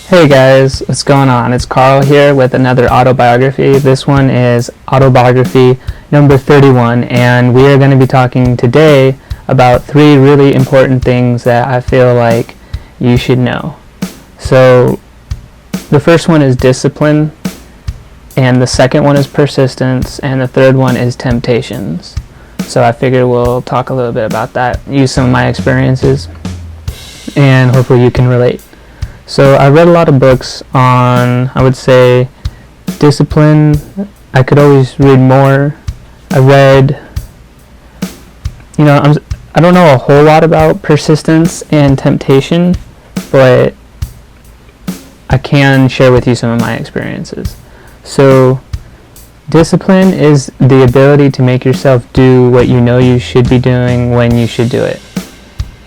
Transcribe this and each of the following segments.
Hey guys, what's going on? It's Carl here with another autobiography. This one is autobiography number 31, and we are going to be talking today about 3 really important things that I feel like you should know. So the first one is discipline, and the second one is persistence, and the third one is temptations. So I figured we'll talk a little bit about that, use some of my experiences, and hopefully you can relate. So I read a lot of books on, I would say, discipline. I could always read more. I read, I don't know a whole lot about persistence and temptation, but I can share with you some of my experiences. So discipline is the ability to make yourself do what you know you should be doing when you should do it.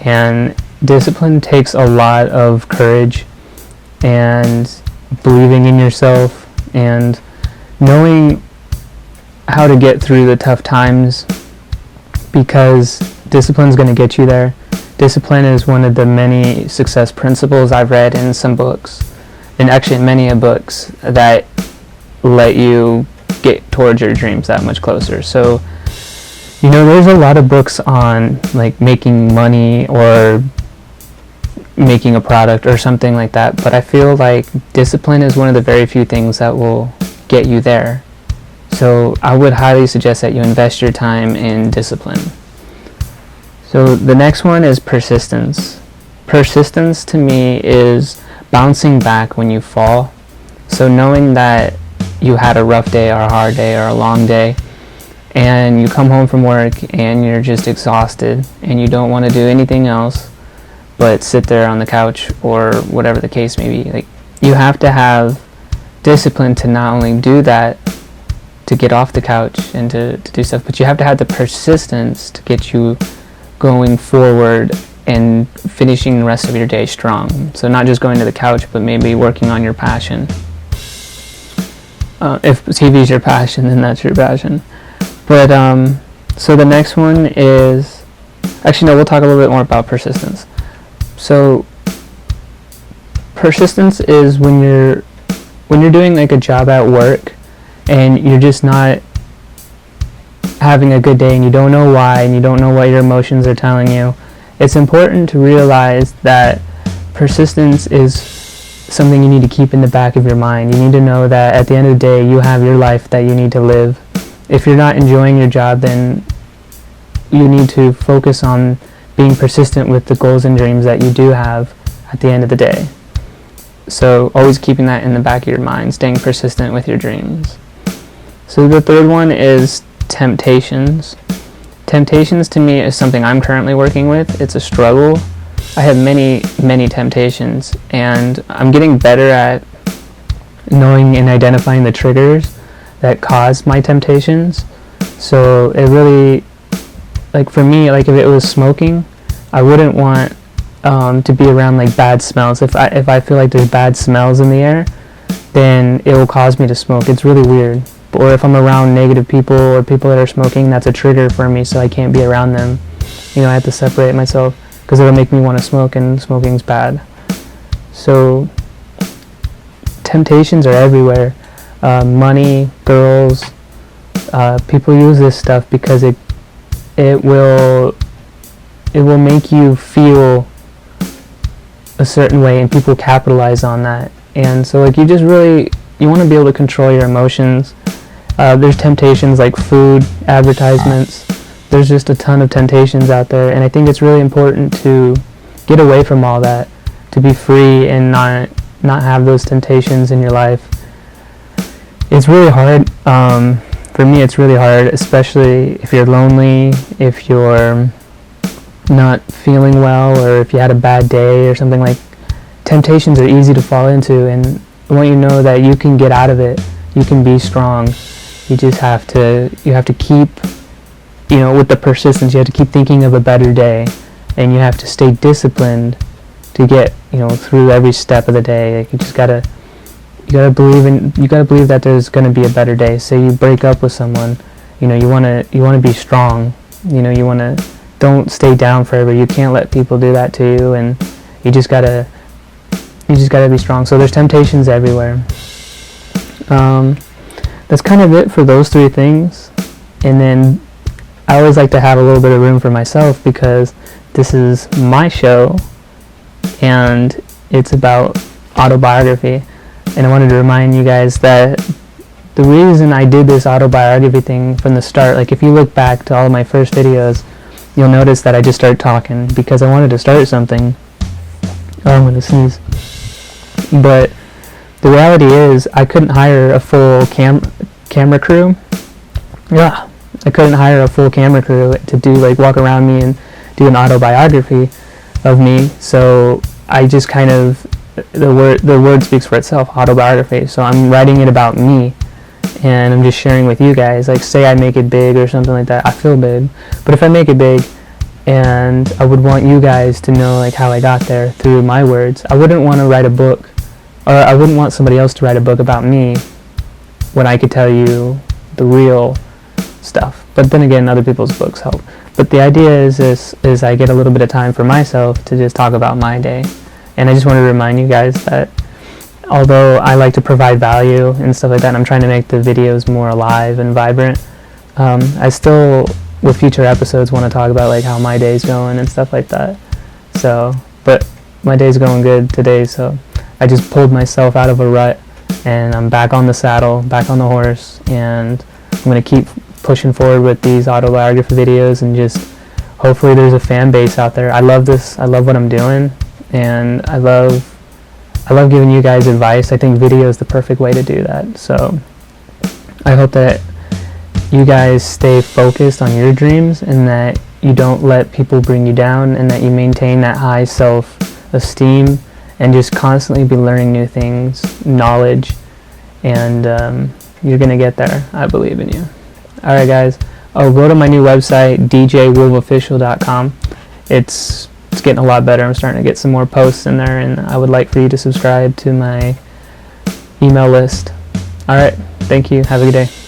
And discipline takes a lot of courage and believing in yourself and knowing how to get through the tough times, because discipline is going to get you there. Discipline is one of the many success principles I've read in some books, and actually in many books that let you get towards your dreams that much closer. So, there's a lot of books on like making money or making a product or something like that, but I feel like discipline is one of the very few things that will get you there. So I would highly suggest that you invest your time in discipline. So the next one is persistence. Persistence to me is bouncing back when you fall. So knowing that you had a rough day or a hard day or a long day, and you come home from work and you're just exhausted and you don't want to do anything else but sit there on the couch or whatever the case may be. Like, you have to have discipline to not only do that, to get off the couch and to do stuff, but you have to have the persistence to get you going forward and finishing the rest of your day strong. So not just going to the couch, but maybe working on your passion. If TV is your passion, then that's your passion. But so the next one is, actually no, we'll talk a little bit more about persistence. So persistence is when you're doing like a job at work and you're just not having a good day and you don't know why and you don't know what your emotions are telling you. It's important to realize that persistence is something you need to keep in the back of your mind. You need to know that at the end of the day you have your life that you need to live. If you're not enjoying your job, then you need to focus on being persistent with the goals and dreams that you do have at the end of the day. So always keeping that in the back of your mind, staying persistent with your dreams. So the third one is temptations. Temptations to me is something I'm currently working with. It's a struggle. I have many, many temptations, and I'm getting better at knowing and identifying the triggers that cause my temptations. So it really, like for me, like if it was smoking, I wouldn't want to be around like bad smells. If I feel like there's bad smells in the air, then it will cause me to smoke. It's really weird. Or if I'm around negative people or people that are smoking, that's a trigger for me, so I can't be around them. I have to separate myself because it'll make me want to smoke, and smoking's bad. So temptations are everywhere. Money, girls, people use this stuff because it will make you feel a certain way, and people capitalize on that. And so like you want to be able to control your emotions. There's temptations like food, advertisements. There's just a ton of temptations out there, and I think it's really important to get away from all that, to be free and not have those temptations in your life. It's really hard. For me, it's really hard, especially if you're lonely, if you're not feeling well, or if you had a bad day or something. Like, temptations are easy to fall into, and I want you to know that you can get out of it. You can be strong. You just have to keep, with the persistence, you have to keep thinking of a better day, and you have to stay disciplined to get, through every step of the day. Like, you gotta believe that there's going to be a better day. Say you break up with someone, you want to be strong. Don't stay down forever. You can't let people do that to you, and you just gotta you just gotta be strong. So there's temptations everywhere. That's kind of it for those 3 things. And then I always like to have a little bit of room for myself, because this is my show and it's about autobiography. And I wanted to remind you guys that the reason I did this autobiography thing from the start, like if you look back to all of my first videos, you'll notice that I just started talking because I wanted to start something. Oh, I'm gonna sneeze. But the reality is, I couldn't hire a full camera crew. Yeah, I couldn't hire a full camera crew to do, like, walk around me and do an autobiography of me. So I just kind of, the word speaks for itself, autobiography. So I'm writing it about me, and I'm just sharing with you guys. Like, say I make it big or something like that, I feel big. But if I make it big, and I would want you guys to know, like, how I got there through my words. I wouldn't want to write a book, or I wouldn't want somebody else to write a book about me when I could tell you the real stuff. But then again, other people's books help. But the idea is I get a little bit of time for myself to just talk about my day. And I just want to remind you guys that although I like to provide value and stuff like that, and I'm trying to make the videos more alive and vibrant, I still, with future episodes, want to talk about, like, how my day's going and stuff like that. So, but my day's going good today, so I just pulled myself out of a rut, and I'm back on the saddle, back on the horse, and I'm going to keep pushing forward with these autobiography videos, and just hopefully there's a fan base out there. I love this. I love what I'm doing, and I love giving you guys advice. I think video is the perfect way to do that. So I hope that you guys stay focused on your dreams, and that you don't let people bring you down, and that you maintain that high self-esteem, and just constantly be learning new things, knowledge, and you're going to get there. I believe in you. Alright guys, go to my new website, djwolvofficial.com. It's getting a lot better. I'm starting to get some more posts in there, and I would like for you to subscribe to my email list. Alright, thank you. Have a good day.